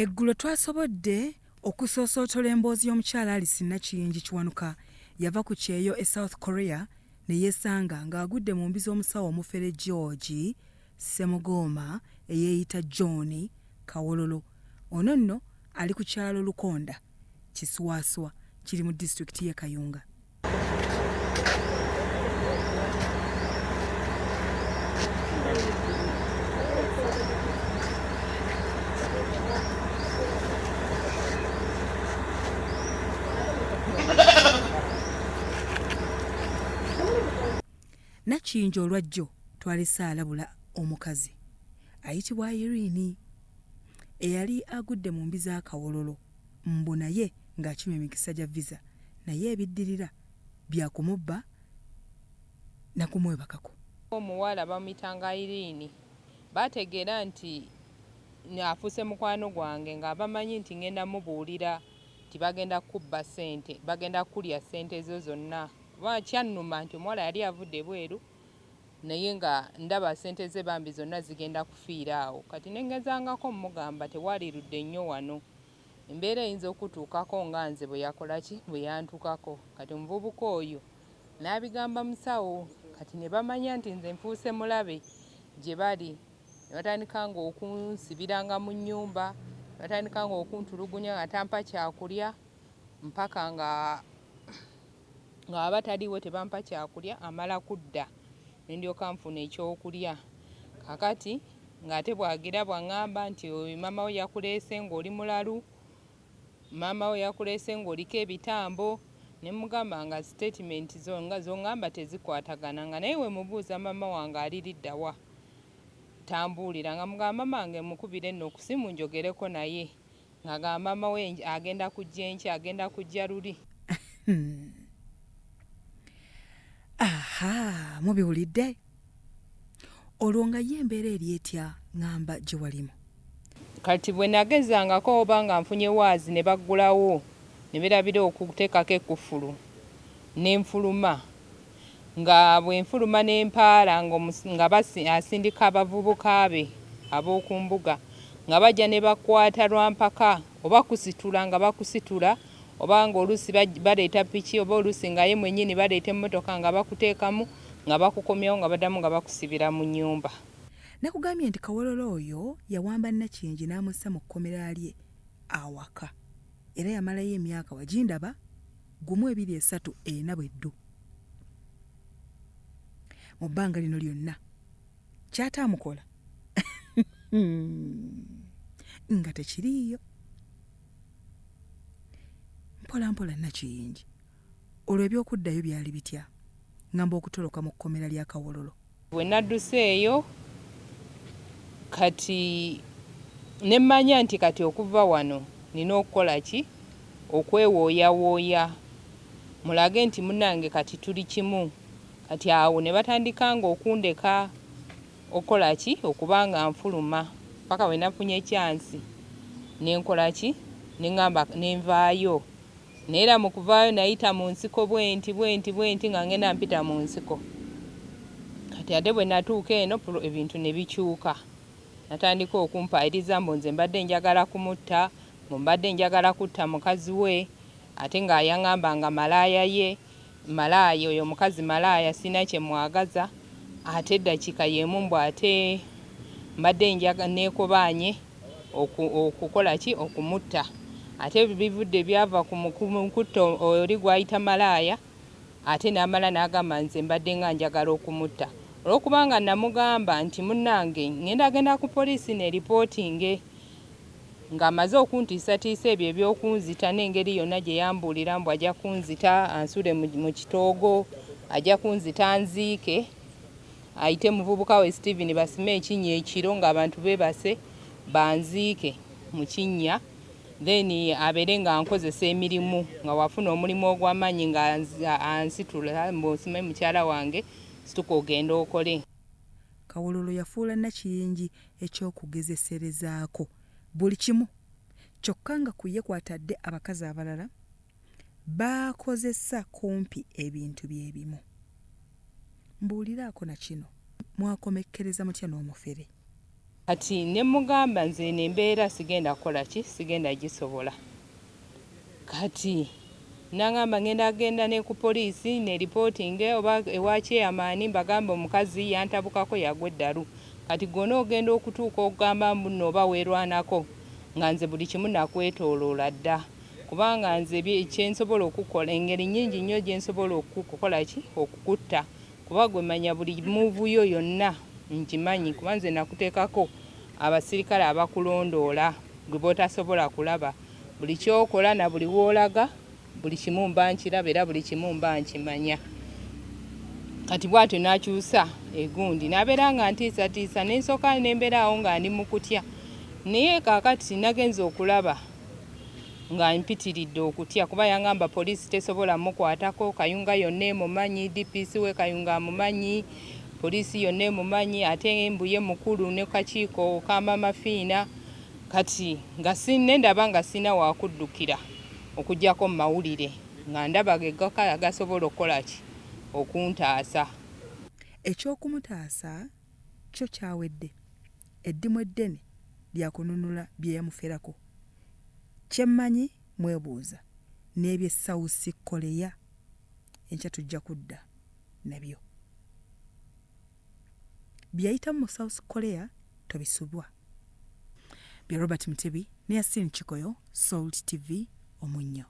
Eggulo twasobodde okusoosootoola emboozi y'omukyala Alice Nakiyingi Kiwanuka yava ku kyeyo e South Korea ne yeesanga ng'agudde mu mbi z'omusawo omufere George Ssemugoma eyeeyita John Kawololo. Ono nno ali ku kyalo Lukonda Kiswaswa kiri mu disitulikiti y'e Kayunga. Nakiyingi olwajjo twalese alabula omukazi ayitibwa Irene eyali agudde mu mbi za Kawololo mbu naye ng'akima emikisa gya visa naye ebiddirira bya kumubba na kumwebakako. Omuwala bamuyitanga Irene bategeera nti afuuse mukwano gwange nga bamanyi nti ngenda mubuulira nti bagenda kubba ssente, bagenda kulya ssente ezo zonna. Kyannuma nti omuwala yali avudde bweru naye nga ndaba ssente ze bambi zonna zigenda kufiira awo. Kati nengezangako mugamba tewalirudde nnyo wano. Embeera eyinza okutuukako nga nze bwe yakola ki bwe yantukako. Kati omuvubuka oyo n'abigamba musawo kati ne bamanya nti nze nfuuse mulabe gye bali. Ne batandika nga okunsibiranga mu nnyumba, batandika nga okuntulugunya nga tampa kyakulya mpaka nga abataliwo tebampa kyakulya amala kudda ne ndyoka nfuna ekyokulya. Kakati ng'ate bwagira bw'aŋŋamba nti maama we yakuleese ng'oli mulalu, maama we yakuleese ng'oliko ebitambo, ne mugamba nga statement z'oŋŋamba tezikwatagana nga naye we mubuuza maama wange aliridda wa tambuulira nga mugamba maama wange mukubire nno ku ssimu njogereko naye nga gamba maama we agenda kujja enkya agenda kujja luli. Aha, mubiwulidde? Olwo nga ye embeera eri etya ŋŋamba gye walimu. Kati bwe nagezangako oba nga nfunye waazi ne baggulawo ne birabira okuteekako ekkufulu ne nfuluma nga bwe nfuluma ne mpaala nga asindika abavubuka be ab'oku mbuga nga bajja ne bakwata lwampaka oba kusitula nga bakusitula oba ng'oluusi baleeta piki oba oluusi nga ye mwennyini baleeta emmotoka nga bakuteekamu nga bakukomyawo nga baddamu nga bakusibira mu nnyumba. Nakugambye nti Kawololo oyo yawamba Nakiyingi n'amussa mu kkomera lye awaka era yamalayo emyaka wagindaba 1, 2, 3 ena bweddu. Mu bbanga lino lyonna kyataamukola nga tekiriiyo. Mpola mpola Nakiyingi olwo ebyokuddayo byali bitya ngamba okutoloka mu kkomera lya Kawololo. Bwe nadduseeyo kati ne mmanya nti kati okuva wano nina okukola ki okwewooyawooya mulage nti munnange kati tuli kimu. Kati awo ne batandika nga okundeka okola ki okuba nga nfuluma paka we nafunye kyansi ne nkola ki ne ŋŋamba ne nvaayo. Neera mu kuvaayo nayita mu nsiko bwenti nga ngenda mpita mu nsiko. Kati ate bwe natuuka eno ebintu ne bikyuka. Natandika okumpaayiriza mbu nze mbadde njagala kumutta, mbadde njagala kutta mukazi we ate ng'ayaŋŋamba nga malaaya ye, malaaya oyo mukazi malaaya sina kye mwagaza ate eddakiika y'emu mbw ate mbadde neekobaanye okukola ki okumutta. Ate bivudde byava ku mukutto oli gw'ayita malaaya ate n'amala n'agamba nze mbadde nga njagala okumutta. Olw'okubanga namugamba nti munnange ngenda ku poliisi ne ripootinge ng'amaze okuntiisatiisa ebyo ebyokunzita n'engeri yonna gye yambuulira mbu ajja kunzita ansule mu kitoogo, ajja kunzita nziike, ayite muvubuka we Stephen basime ekinnya ekiro ng'abantu beebase banziike mu kinnya then abeere nga nkozesa emirimu nga wafuna omulimu ogw'amaanyi nga ansitula mb'osime mukyala wange situka ogenda okole. Kawololo yafuula Nakiyingi ekyokugezeserezaako buli kimu kyokka nga ku ye kwatadde abakazi abalala bakozesa kumpi ebintu bye bimu. Mbuuliraako na kino mwakomekkereza mutya n'omufere? kati ne mugamba nze nembeera sigenda kukola ki sigenda gisobola kati nangamba ngenda ne ku poliisi ne reporting oba ewa chairman mbagamba omukazi yantabukako yagwa eddalu kati gona ogenda okutuuka okugamba mbuno oba weerwanako nga nze buli kimu nakwetooloola dda kubanga nze kyensobola okukola engeri nnyingi nnyo gyensobola okukola ki okukutta kuba gwe manya buli muvuyo yonna nkimanyi kuba nze nakuteekako abasirikale abakulondoola gwe bootasobola kulaba buli kyokola na buli woolaga buli kimu mba nkiraba era buli kimu mba nkimanya kati bwatyo n'akyusa egundi n'abeera nga ntiisatiisa n'ensooka n'embeeraawo nga ndi mu kutya naye kaakati nagenza okulaba nga mpitiridde okutya kuba yangamba poliisi tesobola mukwatako Kayunga yonna emumanyi DPC we Kayunga amumanyi poliisi yonna emumanyi ate embuye mukulu ne kakiiko kamba mafiina kati nga ndaba nga sina wakuddukira okujjako mu mawulire nga ndaba gegaka agasobola okukola ki okuntaasa ekyokumutaasa kyo kyawedde eddimu eddene lyakununula bye yamuferako kyemmanyi mwebuuza n'ebye South Korea enkya tujja kudda nabyo byayitamu mu South Korea tobisubwa bya Robert Mutebi ne Yasin Chikoyo, Salt TV, Omunnyo.